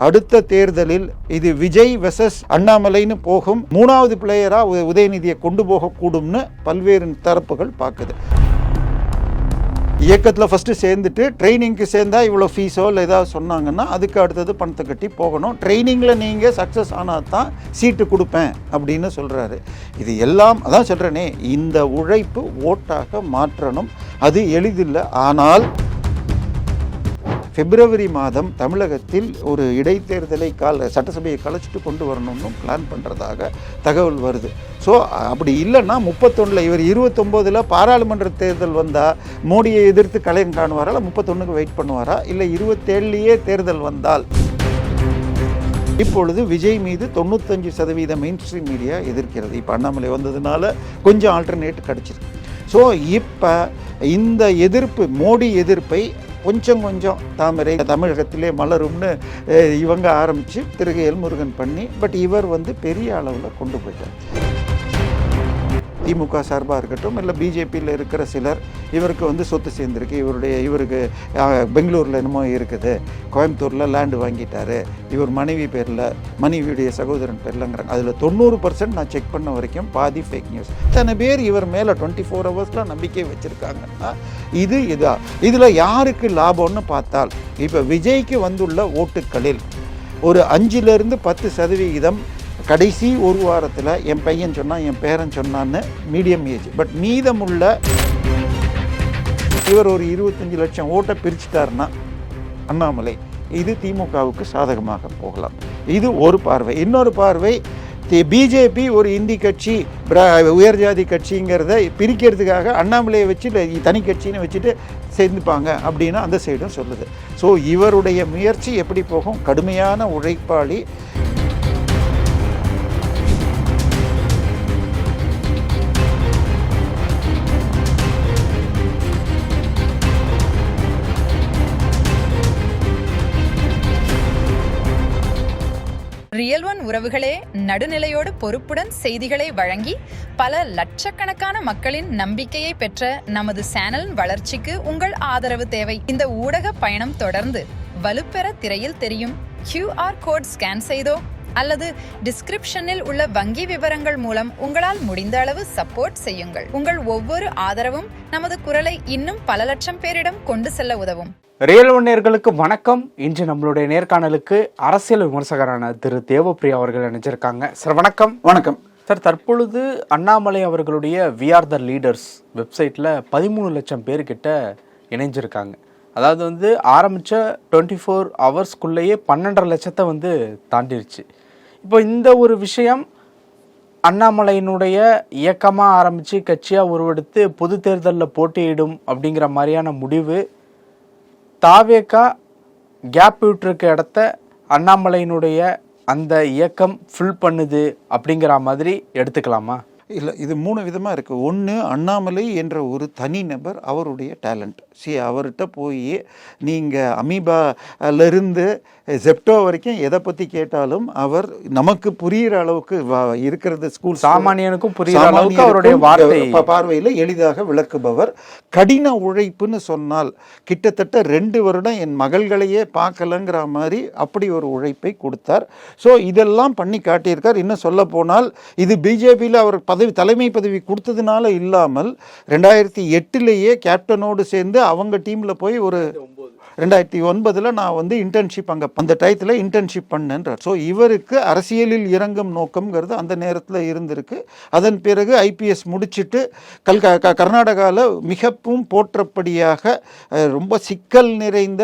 அடுத்த தேர்தலில் இது விஜய் வெர்சஸ் அண்ணாமலைன்னு போகும். 3வது பிளேயரா உதயநிதியை கொண்டு போகக்கூடும்னு பல்வேறு தரப்புகள் பார்க்குது. இயக்கத்தில் ஃபஸ்ட்டு சேர்ந்துட்டு ட்ரைனிங்க்கு சேர்ந்தா இவ்வளோ ஃபீஸோ இல்லை ஏதாவது சொன்னாங்கன்னா அதுக்கு அடுத்தது பணத்தை கட்டி போகணும். ட்ரைனிங்கில் நீங்கள் சக்ஸஸ் ஆனால் தான் சீட்டு கொடுப்பேன் அப்படின்னு சொல்கிறாரு. இது எல்லாம் அதான் சொல்கிறேனே, இந்த உழைப்பு ஓட்டாக மாற்றணும். அது எளிதில்லை. ஆனால் பிப்ரவரி மாதம் தமிழகத்தில் ஒரு இடைத்தேர்தலை சட்டசபையை கலைச்சிட்டு கொண்டு வரணும்னு பிளான் பண்ணுறதாக தகவல் வருது. ஸோ அப்படி இல்லைன்னா 31 இவர் 29 பாராளுமன்ற தேர்தல் வந்தால் மோடியை எதிர்த்து கலையம் காணுவாரா, இல்லை 31க்கு வெயிட் பண்ணுவாரா, இல்லை 27 தேர்தல் வந்தால். இப்பொழுது விஜய் மீது 95% மெயின் ஸ்ட்ரீம் மீடியா எதிர்க்கிறது. இப்போ அண்ணாமலை வந்ததுனால கொஞ்சம் ஆல்டர்னேட் கிடச்சிருக்கு. ஸோ இப்போ இந்த எதிர்ப்பு, மோடி எதிர்ப்பை கொஞ்சம் தாமரை தமிழகத்திலே மலரும்னு இவங்க ஆரம்பித்து திரு எல் முருகன் பண்ணி, பட் இவர் பெரிய அளவில் கொண்டு போயிட்டார். திமுக சார்பாக இருக்கட்டும், இல்லை பிஜேபியில் இருக்கிற சிலர் இவருக்கு சொத்து சேர்ந்துருக்கு, இவருக்கு பெங்களூரில் என்னமோ இருக்குது, கோயம்புத்தூரில் லேண்டு வாங்கிட்டாரு, இவர் மனைவி பேரில், மனைவியுடைய சகோதரன் பேர்லங்கிறாங்க. அதில் 90% நான் செக் பண்ண வரைக்கும் பாதி ஃபேக் நியூஸ். இத்தனை பேர் இவர் மேலே 24 ஹவர்ஸில் நம்பிக்கை வச்சுருக்காங்கன்னா இதில் யாருக்கு லாபம்னு பார்த்தால், இப்போ விஜய்க்கு வந்துள்ள ஓட்டுக்களில் ஒரு 5லிருந்து 10% கடைசி ஒரு வாரத்தில் என் பையன் சொன்னான், என் பேரன் சொன்னான்னு மீடியம் ஏஜ். பட் மீதமுள்ள இவர் ஒரு 25 லட்சம் ஓட்டை பிரிச்சுட்டாருன்னா அண்ணாமலை, இது திமுகவுக்கு சாதகமாக போகலாம். இது ஒரு பார்வை. இன்னொரு பார்வை, பிஜேபி ஒரு இந்தி கட்சி, உயர்ஜாதி கட்சிங்கிறத பிரிக்கிறதுக்காக அண்ணாமலையை வச்சு தனி கட்சின்னு வச்சுட்டு சேர்ந்துப்பாங்க அப்படின்னு அந்த சைடும் சொல்லுது. ஸோ இவருடைய முயற்சி எப்படி போகும்? கடுமையான உழைப்பாளி. ரியல் ஒன் உறவுகளே, நடுநிலையோடு பொறுப்புடன் செய்திகளை வழங்கி பல லட்சக்கணக்கான மக்களின் நம்பிக்கையை பெற்ற நமது சேனலின் வளர்ச்சிக்கு உங்கள் ஆதரவு தேவை. இந்த ஊடக பயணம் தொடர்ந்து வலுப்பெற திரையில் தெரியும் QR கோட் ஸ்கேன் செய்தோ அல்லது டிஸ்கிரிப்ஷனில் உள்ள வங்கி விவரங்கள் மூலம் உங்களால் முடிந்த அளவு சப்போர்ட் செய்யுங்கள். உங்கள் ஒவ்வொரு ஆதரவும் நமது குரலை இன்னும் பல லட்சம் பேரிடம் கொண்டு செல்ல உதவும். ரியல் ஒன் நேயர்களுக்கு வணக்கம். இன்று நம்மளுடைய நேர்காணலுக்கு அரசியல் விமர்சகரான திரு தேவப்பிரியா அவர்கள் இணைஞ்சிருக்காங்க. சார் வணக்கம். வணக்கம் சார். தற்பொழுது அண்ணாமலை அவர்களுடைய வி ஆர் த லீடர்ஸ் வெப்சைட்டில் 13 லட்சம் பேர்கிட்ட இணைஞ்சிருக்காங்க. அதாவது ஆரம்பித்த 24 ஹவர்ஸ்க்குள்ளேயே 12.5 லட்சத்தை தாண்டிருச்சு. இப்போ இந்த ஒரு விஷயம் அண்ணாமலையினுடைய இயக்கமாக ஆரம்பித்து கட்சியாக உருவெடுத்து பொது தேர்தலில் போட்டியிடும் அப்படிங்கிற மாதிரியான முடிவு தாவேக்கா கேப் விட்டுருக்க இடத்த அண்ணாமலையினுடைய அந்த இயக்கம் ஃபில் பண்ணுது அப்படிங்கிற மாதிரி எடுத்துக்கலாமா? இல்லை, இது 3 விதமாக இருக்குது. ஒன்று, அண்ணாமலை என்ற ஒரு தனி நபர், அவருடைய டேலண்ட். அவர்கிட்ட போய் நீங்கள் அமீபாலிருந்து ஜெப்டோ வரைக்கும் எதை பற்றி கேட்டாலும் அவர் நமக்கு புரிகிற அளவுக்கு இருக்கிறது, ஸ்கூல் சாமானியனுக்கும் புரிகிற அளவுக்கு அவருடைய பார்வையில் எளிதாக விளக்குபவர். கடின உழைப்புன்னு சொன்னால் கிட்டத்தட்ட 2 வருடம் என் மகள்களையே பார்க்கலங்கிற மாதிரி அப்படி ஒரு உழைப்பை கொடுத்தார். ஸோ இதெல்லாம் பண்ணி காட்டியிருக்கார். இன்னும் சொல்ல போனால் இது பிஜேபியில் அவர் தலைமை பதவி கொடுத்ததுனால இல்லாமல் 2008 கேப்டனோடு சேர்ந்து அவங்க டீமில் போய் ஒரு 2009 நான் இன்டர்ன்ஷிப் அந்த டயத்தில் இன்டர்ன்ஷிப் பண்ணேன்றார். ஸோ இவருக்கு அரசியலில் இறங்கும் நோக்கம்ங்கிறது அந்த நேரத்தில் இருந்திருக்கு. அதன் பிறகு IPS முடிச்சுட்டு கர்நாடகாவில் மிகவும் போற்றப்படியாக ரொம்ப சிக்கல் நிறைந்த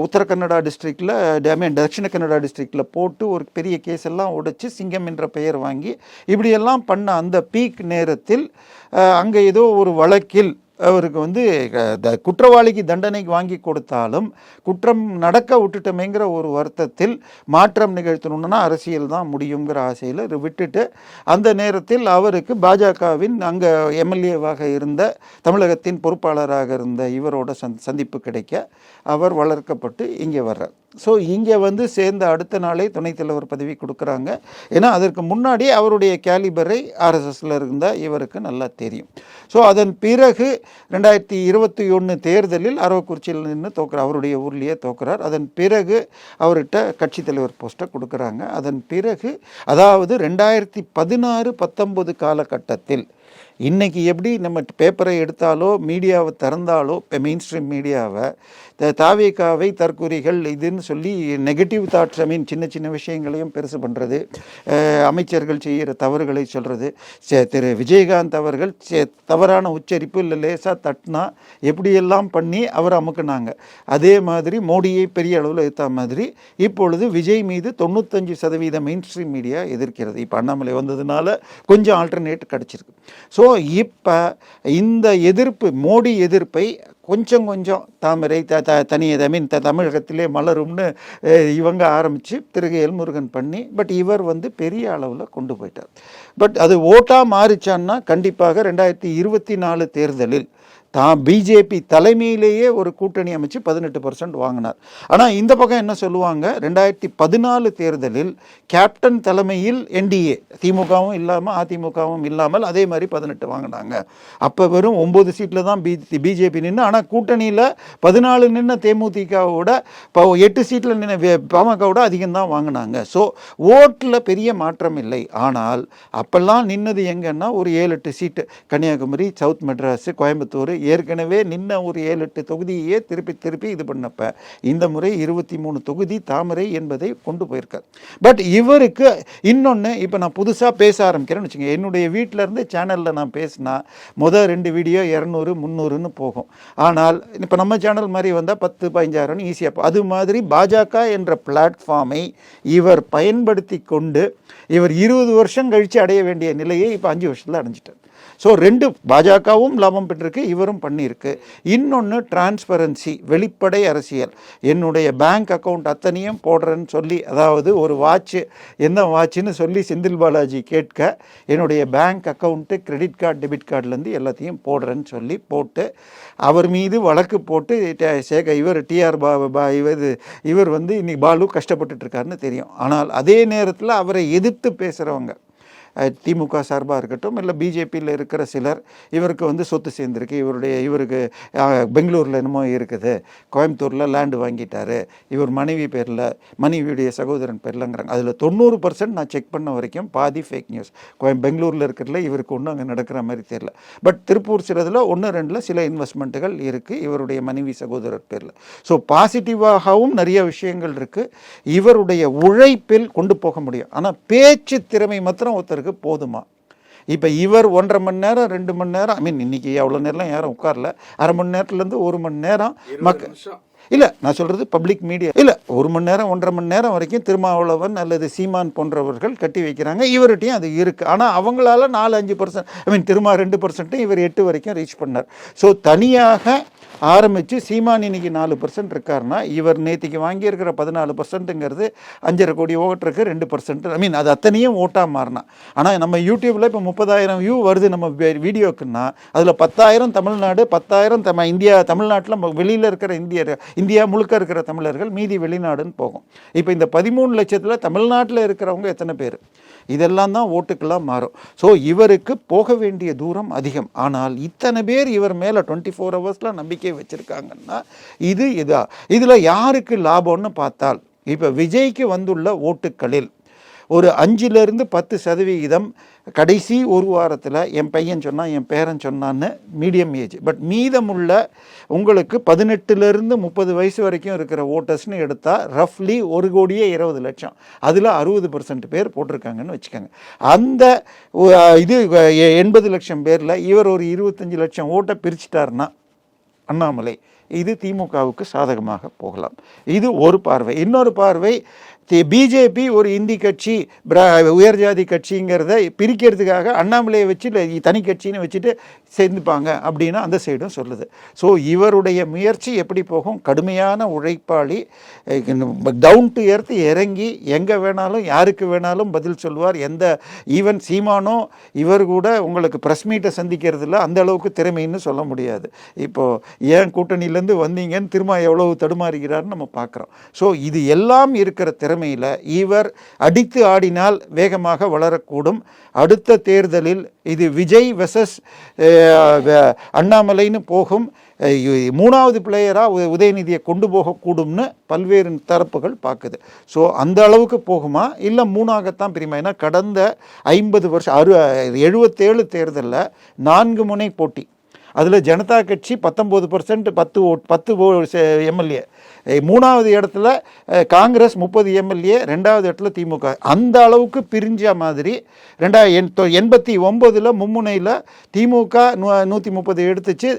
உத்தர கன்னடா டிஸ்ட்ரிக்டில், தட்சிண கன்னடா டிஸ்ட்ரிக்டில் போட்டு ஒரு பெரிய கேஸ் எல்லாம் உடைச்சி சிங்கம் என்ற பெயர் வாங்கி இப்படியெல்லாம் பண்ண அந்த பீக் நேரத்தில் அங்கே ஏதோ ஒரு வழக்கில் அவருக்கு குற்றவாளிக்கு தண்டனை வாங்கி கொடுத்தாலும் குற்றம் நடக்க விட்டுட்டோமேங்கிற ஒரு வருத்தத்தில் மாற்றம் நிகழ்த்தணும்னா அரசியல் தான் முடியுங்கிற ஆசையில் விட்டுட்டு அந்த நேரத்தில் அவருக்கு பாஜகவின் அங்கே MLA-வாக இருந்த தமிழகத்தின் பொறுப்பாளராக இருந்த இவரோட சந்திப்பு கிடைக்க அவர் வளர்க்கப்பட்டு இங்கே வர்றார். ஸோ இங்கே வந்து சேர்ந்த அடுத்த நாளே துணைத் தலைவர் பதவி கொடுக்குறாங்க. ஏன்னா அதற்கு முன்னாடி அவருடைய கேலிபரை ஆர்எஸ்எஸில் இருந்தால் இவருக்கு நல்லா தெரியும். ஸோ அதன் பிறகு 2021 தேர்தலில் அரவக்குறிச்சியில் நின்று தோக்குறார், அவருடைய ஊர்லேயே தோக்குறார். அதன் பிறகு அவர்கிட்ட கட்சி தலைவர் போஸ்ட்டை கொடுக்குறாங்க. அதன் பிறகு அதாவது 2016-19 காலகட்டத்தில் இன்றைக்கி எப்படி நம்ம பேப்பரை எடுத்தாலோ மீடியாவை திறந்தாலோ இப்போ மெயின் ஸ்ட்ரீம் மீடியாவை தாவேகாவை தற்குறிகள் இதுன்னு சொல்லி நெகட்டிவ் தாட்ஸ், சின்ன சின்ன விஷயங்களையும் பெருசு பண்ணுறது, அமைச்சர்கள் செய்கிற தவறுகளை சொல்கிறது, திரு விஜயகாந்த் அவர்கள் தவறான உச்சரிப்பு இல்லை லேசாக தட்டினா எப்படியெல்லாம் பண்ணி அவர் அமுக்குனாங்க. அதே மாதிரி மோடியை பெரிய அளவில் எதிர்த்த மாதிரி இப்பொழுது விஜய் மீது 95% மெயின் ஸ்ட்ரீம் மீடியா எதிர்க்கிறது. இப்போ அண்ணாமலை வந்ததுனால கொஞ்சம் ஆல்டர்னேட் கிடச்சிருக்கு. ஸோ இப்போ இந்த எதிர்ப்பு, மோடி எதிர்ப்பை கொஞ்சம் கொஞ்சம் தாமரை தனியை தமிழகத்திலே மலரும்னு இவங்க ஆரம்பித்து திரு எல்முருகன் பண்ணி, பட் இவர் வந்து பெரிய அளவில் கொண்டு போயிட்டார். பட் அது ஓட்டாக மாறிச்சான்னா கண்டிப்பாக 2024 தேர்தலில் பிஜேபி தலைமையிலேயே ஒரு கூட்டணி அமைச்சு 18% வாங்கினார். ஆனால் இந்த பக்கம் என்ன சொல்லுவாங்க, 2014 தேர்தலில் கேப்டன் தலைமையில் என்டிஏ திமுகவும் இல்லாமல் அதிமுகவும் இல்லாமல் அதே மாதிரி 18 வாங்கினாங்க. அப்போ வெறும் 9 சீட்டில் தான் பிஜேபி நின்று, ஆனால் கூட்டணியில் 14 நின்று தேமுதிகவோட 8 சீட்டில் நின்று பாமகவோட அதிகம்தான் வாங்கினாங்க. ஸோ ஓட்டில் பெரிய மாற்றம் இல்லை. ஆனால் அப்பெல்லாம் நின்னது எங்கன்னா ஒரு 7-8 சீட்டு, கன்னியாகுமரி, சவுத் மெட்ராஸ், கோயம்புத்தூர், ஏற்கனவே நின்ன ஒரு 7-8 தொகுதியே திருப்பி இது பண்ணப்ப இந்த முறை 23 தொகுதி தாமரை என்பதை கொண்டு போயிருக்கார். பட் இவருக்கு இன்னொன்று, இப்போ நான் புதுசாக பேச ஆரம்பிக்கிறேன்னு வச்சுக்கோங்க, என்னுடைய வீட்டில் இருந்து சேனலில் நான் பேசினா முதல் 2 வீடியோ 200-300ன்னு போகும். ஆனால் இப்போ நம்ம சேனல் மாதிரி வந்தால் 10-15 ஈஸியாக. அது மாதிரி பாஜக என்ற பிளாட்ஃபார்மை இவர் பயன்படுத்தி கொண்டு இவர் 20 வருஷம் கழித்து அடைய வேண்டிய நிலையை இப்போ 5 வருஷத்தில் அடைஞ்சிட்டார். ஸோ 2 பாஜகவும் லாபம் பெற்றிருக்கு, இவரும் பண்ணியிருக்கு. இன்னொன்று டிரான்ஸ்பரன்சி, வெளிப்படை அரசியல். என்னுடைய பேங்க் அக்கௌண்ட் அத்தனையும் போடுறேன்னு சொல்லி, அதாவது ஒரு வாட்சு என்ன வாட்சுன்னு சொல்லி செந்தில் பாலாஜி கேட்க என்னுடைய bank account, credit card, debit கார்டுலேருந்து எல்லாத்தையும் போடுறேன்னு சொல்லி போட்டு அவர் மீது வழக்கு போட்டு இவர் டிஆர் இவர் வந்து இன்னைக்கு பாலு கஷ்டப்பட்டுட்டு இருக்காருன்னு தெரியும். ஆனால் அதே நேரத்தில் அவரை எதிர்த்து பேசுகிறவங்க திமுக சார்பாக இருக்கட்டும், இல்லை பிஜேபியில் இருக்கிற சிலர், இவருக்கு வந்து சொத்து சேர்ந்துருக்கு, இவருக்கு பெங்களூரில் என்னமோ இருக்குது, கோயம்புத்தூரில் லேண்டு வாங்கிட்டாரு, இவர் மனைவி பேரில், மனைவியுடைய சகோதரன் பேர்லங்கிறாங்க. அதில் 90% நான் செக் பண்ண வரைக்கும் பாதி ஃபேக் நியூஸ். பெங்களூரில் இருக்கிறதுல இவருக்கு ஒன்றும் அங்கே நடக்கிற மாதிரி தெரியல. பட் திருப்பூர் சிலதில் 1-2 சில இன்வெஸ்ட்மெண்ட்டுகள் இருக்குது இவருடைய மனைவி சகோதரர் பேரில். ஸோ பாசிட்டிவாகவும் நிறைய விஷயங்கள் இருக்குது. இவருடைய உழைப்பில் கொண்டு போக முடியும். ஆனால் பேச்சு திறமை மாத்திரம் ஒருத்தருக்கு போதுமா? இப்போ இவர் 1.5 மணி நேரம் 2 மணி நேரம், இன்னைக்கு அவ்வளோ நேரம் யாரும் உட்காரல, 1/2 மணி நேரத்துலேருந்து 1 மணி நேரம் இல்லை, நான் சொல்கிறது பப்ளிக் மீடியா இல்லை, 1 மணி நேரம் 1.5 மணி நேரம் வரைக்கும் திருமாவளவன் அல்லது சீமான் போன்றவர்கள் கட்டி வைக்கிறாங்க. இவர்கிட்டையும் அது இருக்குது. ஆனால் அவங்களால 4-5%, திருமா 2%, இவர் 8 வரைக்கும் ரீச் பண்ணார். ஸோ தனியாக ஆரம்பித்து சீமான் இன்னைக்கு 4% இருக்காருன்னா, இவர் நேற்றுக்கு வாங்கியிருக்கிற 14%ங்கிறது 5.5 கோடி ஓட்டுருக்கு 2%. அது அத்தனையும் ஓட்டாக மாறினா. ஆனால் நம்ம யூடியூப்பில் இப்போ 30,000 வியூ வருது நம்ம வீடியோக்குன்னா, அதில் 10,000 தமிழ்நாடு, 10,000 இந்தியா, தமிழ்நாட்டில் வெளியில் இருக்கிற இந்தியா முழுக்க இருக்கிற தமிழர்கள், மீதி வெளிநாடுன்னு போகும். இப்போ இந்த 13 லட்சத்தில் தமிழ்நாட்டில் இருக்கிறவங்க எத்தனை பேர்? இதெல்லாம் தான் ஓட்டுக்கெல்லாம் மாறும். ஸோ இவருக்கு போக வேண்டிய தூரம் அதிகம். ஆனால் இத்தனை பேர் இவர் மேலே 24 ஹவர்ஸில் நம்பிக்கை வச்சுருக்காங்கன்னா இதில் யாருக்கு லாபம்னு பார்த்தால், இப்போ விஜய்க்கு வந்துள்ள ஓட்டுக்களில் ஒரு 5-10% கடைசி ஒரு வாரத்தில் என் பையன் சொன்னான், என் பேரன் சொன்னான்னு மீடியம் ஏஜ். பட் மீதமுள்ள உங்களுக்கு 18-30 வயசு வரைக்கும் இருக்கிற ஓட்டர்ஸ்னு எடுத்தால் ரஃப்லி 1,20,00,000. அதில் 60% பேர் போட்டிருக்காங்கன்னு வச்சுக்கோங்க. அந்த இது 80 லட்சம் பேரில் இவர் ஒரு 25 லட்சம் ஓட்டை பிரிச்சுட்டாருன்னா அண்ணாமலை, இது திமுகவுக்கு சாதகமாக போகலாம். இது ஒரு பார்வை. இன்னொரு பார்வை, பிஜேபி ஒரு இந்தி கட்சி உயர் ஜாதி கட்சிங்கிறத பிரிக்கிறதுக்காக அண்ணாமலையை வச்சு தனி கட்சின்னு வச்சுட்டு சேர்ந்துப்பாங்க அப்படின்னு அந்த சைடும் சொல்லுது. ஸோ இவருடைய முயற்சி எப்படி போகும்? கடுமையான உழைப்பாளி, டவுன் டு எர்த், இறங்கி எங்கே வேணாலும் யாருக்கு வேணாலும் பதில் சொல்வார். ஈவன் சீமானோ இவர் கூட உங்களுக்கு ப்ரெஸ் மீட்டை சந்திக்கிறதுல அந்த அளவுக்கு திறமைன்னு சொல்ல முடியாது. இப்போது ஏன் கூட்டணியிலேருந்து வந்தீங்கன்னு திரும்ப எவ்வளவு தடுமாறுகிறார்னு நம்ம பார்க்குறோம். ஸோ இது எல்லாம் இருக்கிற திறமையில் இவர் அடித்து ஆடினால் வேகமாக வளரக்கூடும். அடுத்த தேர்தலில் இது விஜய் வெர்சஸ் அண்ணாமலைன்னு போகும். மூணாவது பிளேயராக உதயநிதியை கொண்டு போகக்கூடும்னு பல்வேறு தரப்புகள் பார்க்குது. ஸோ அந்த அளவுக்கு போகுமா இல்லை மூணாகத்தான் பிரியுமா? ஏன்னா கடந்த 50 வருஷம் 77 தேர்தலில் 4 முனை போட்டி. அதில் ஜனதா கட்சி 19%, 10 எம்எல்ஏ. மூணாவது இடத்துல காங்கிரஸ் 30 எம்எல்ஏ, ரெண்டாவது இடத்துல திமுக. அந்த அளவுக்கு பிரிஞ்ச மாதிரி 1989 மும்முனையில் திமுக 130 எடுத்துச்சு,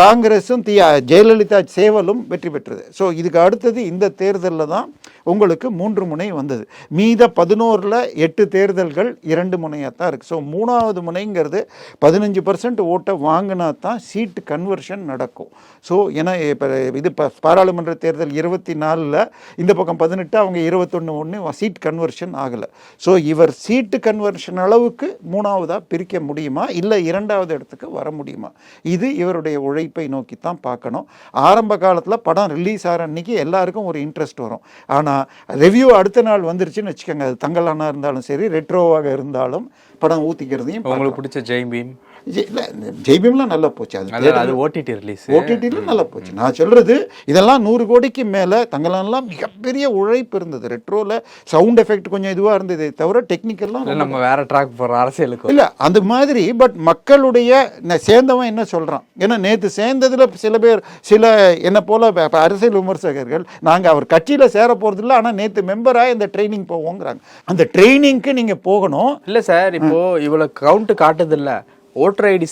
காங்கிரஸும் ஜெயலலிதா சேவலும் வெற்றி பெற்றது. ஸோ இதுக்கு அடுத்தது இந்த தேர்தலில் தான் உங்களுக்கு 3 முனை வந்தது. மீத 11ல் 8 தேர்தல்கள் 2 முனையாக தான் இருக்குது. ஸோ மூணாவது முனைங்கிறது 15% ஓட்டை வாங்கினா தான் சீட்டு கன்வர்ஷன் நடக்கும். ஸோ ஏன்னா இப்போ இது பாராளுமன்ற தேர்தல் 24, இந்த பக்கம் 18, அவங்க 21 சீட் கன்வர்ஷன் ஆகலை. ஸோ இவர் சீட்டு கன்வர்ஷன் அளவுக்கு மூணாவதாக பிரிக்க முடியுமா இல்லை இரண்டாவது இடத்துக்கு வர முடியுமா? இது இவருடைய உழைப்பை நோக்கி தான் பார்க்கணும். ஆரம்ப காலத்தில் படம் ரிலீஸ் ஆகிற அன்றைக்கி எல்லாருக்கும் ஒரு இன்ட்ரெஸ்ட் வரும். ஆனால் ரிவ்யூ அடுத்த நாள் வந்துருச்சுன்னு வச்சுக்கோங்க, அது தங்கலானா இருந்தாலும் சரி, ரெட்ரோவாக இருந்தாலும் படம் ஊற்றிக்கிறதையும். உங்களுக்கு பிடிச்ச ஜெய்பீம்? இல்லை, ஜெய்பீம்லாம் நல்லா போச்சு. அது ஓடிடி ரிலீஸ், ஓடிடியில் நல்லா போச்சு. நான் சொல்கிறது இதெல்லாம் 100 கோடிக்கு மேலே. தங்கலான்லாம் மிகப்பெரிய உழைப்பு இருந்தது. ரெட்ரோவில் சவுண்ட் எஃபெக்ட் கொஞ்சம் இதுவாக இருந்தது தவிர டெக்னிக்கெல்லாம் நம்ம வேற ட்ராக் போகிற அரசியலுக்கு இல்லை அந்த மாதிரி. பட் மக்களுடைய சேர்ந்தவன் என்ன சொல்கிறான்? ஏன்னா நேற்று சேர்ந்ததில் சில பேர் என்னை போல் அரசியல் விமர்சகர்கள் நாங்கள் அவர் கட்சியில் சேர போகிறது இல்லை, ஆனால் நேற்று மெம்பராக இந்த ட்ரைனிங் போவோங்கிறாங்க. அந்த ட்ரைனிங்க்கு நீங்கள் போகணும். இல்லை சார், இப்போது இவ்வளோ கவுண்ட் காட்டுதில்லை, ஓட்டர் ஐடி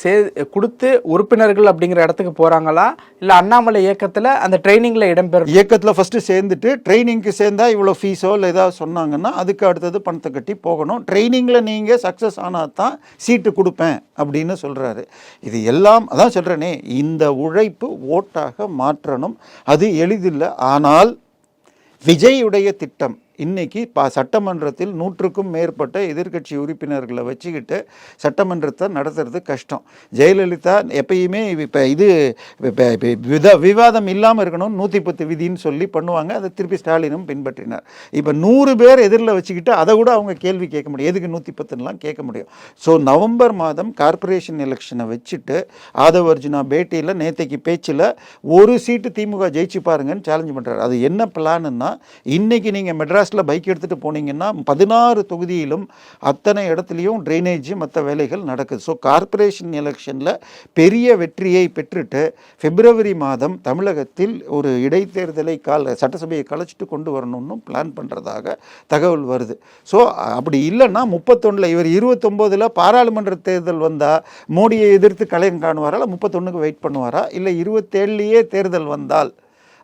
கொடுத்து உறுப்பினர்கள் அப்படிங்கிற இடத்துக்கு போகிறாங்களா இல்லை அண்ணாமலை இயக்கத்தில் அந்த ட்ரைனிங்கில் இடம்பெறும்? இயக்கத்தில் ஃபஸ்ட்டு சேர்ந்துட்டு ட்ரைனிங்க்கு சேர்ந்தால் இவ்வளோ ஃபீஸோ இல்லை ஏதாவது சொன்னாங்கன்னா அதுக்கு அடுத்தது பணத்தை கட்டி போகணும். ட்ரைனிங்கில் நீங்கள் சக்ஸஸ் ஆனால் தான் சீட்டு கொடுப்பேன் அப்படின்னு சொல்கிறாரு. இது எல்லாம் அதான் சொல்கிறேனே, இந்த உழைப்பு ஓட்டாக மாற்றணும். அது எளிதில்லை. ஆனால் விஜயுடைய திட்டம் இன்னைக்கு சட்டமன்றத்தில் 100க்கும் மேற்பட்ட எதிர்க்கட்சி உறுப்பினர்களை வச்சுக்கிட்டு சட்டமன்றத்தை நடத்துறது கஷ்டம். ஜெயலலிதா எப்பயுமே இப்போ இது விவாதம் இல்லாமல் இருக்கணும் 110 விதின்னு சொல்லி பண்ணுவாங்க. அதை திருப்பி ஸ்டாலினும் பின்பற்றினார். இப்போ 100 பேர் எதிரில் வச்சுக்கிட்டு அதை கூட அவங்க கேள்வி கேட்க முடியும். எதுக்கு 110லாம் கேட்க முடியும். ஸோ நவம்பர் மாதம் கார்பரேஷன் எலெக்ஷனை வச்சுட்டு ஆதவ் அர்ஜுனா பேட்டியில் நேற்றைக்கு பேச்சில் ஒரு சீட்டு திமுக ஜெயிச்சு பாருங்கன்னு சேலஞ்ச் பண்ணுறாரு. அது என்ன பிளான்னா, இன்னைக்கு நீங்கள் மெட்ராஸ் பைக் எடுத்துகிட்டு போனீங்கன்னா 16 தொகுதியிலும் அத்தனை இடத்துலையும் ட்ரைனேஜ் மற்ற வேலைகள் நடக்குது. ஸோ கார்பரேஷன் எலெக்ஷனில் பெரிய வெற்றியை பெற்றுட்டு பிப்ரவரி மாதம் தமிழகத்தில் ஒரு இடைத்தேர்தலை சட்டசபையை கலைச்சிட்டு கொண்டு வரணும்னு பிளான் பண்ணுறதாக தகவல் வருது. ஸோ அப்படி இல்லைன்னா 31 இவர் 29 பாராளுமன்ற தேர்தல் வந்தால் மோடியை எதிர்த்து கலையம் காணுவாரா, இல்லை 31க்கு வெயிட் பண்ணுவாரா, இல்லை 27லேயே தேர்தல் வந்தால்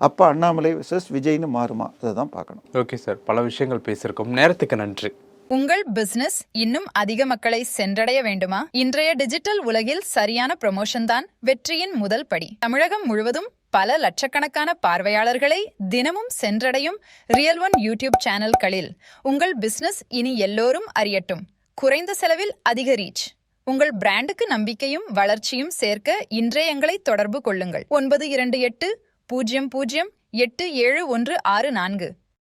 அப்போ அண்ணாமலை வெர்சஸ் விஜய்னு மாறுமா? அதை தான் பார்க்கணும். ஓகே சார், பல விஷயங்கள் பேசியிருக்கோம். நேரத்துக்கு நன்றி. உங்கள் பிசினஸ் இன்னும் அதிக மக்களை சென்றடைய வேண்டுமா? இன்றைய டிஜிட்டல் உலகில் சரியான ப்ரமோஷன் தான் வெற்றியின் முதல் படி. தமிழகம் முழுவதும் பல லட்சக்கணக்கான பார்வையாளர்களை தினமும் சென்றடையும் ரியல் ஒன் யூடியூப் சேனல்களில் உங்கள் பிசினஸ் இனி எல்லோரும் அறியட்டும். குறைந்த செலவில் அதிக ரீச். உங்கள் பிராண்டுக்கு நம்பிக்கையும் வளர்ச்சியும் சேர்க்க இன்றே எங்களை தொடர்பு கொள்ளுங்கள். 928 008714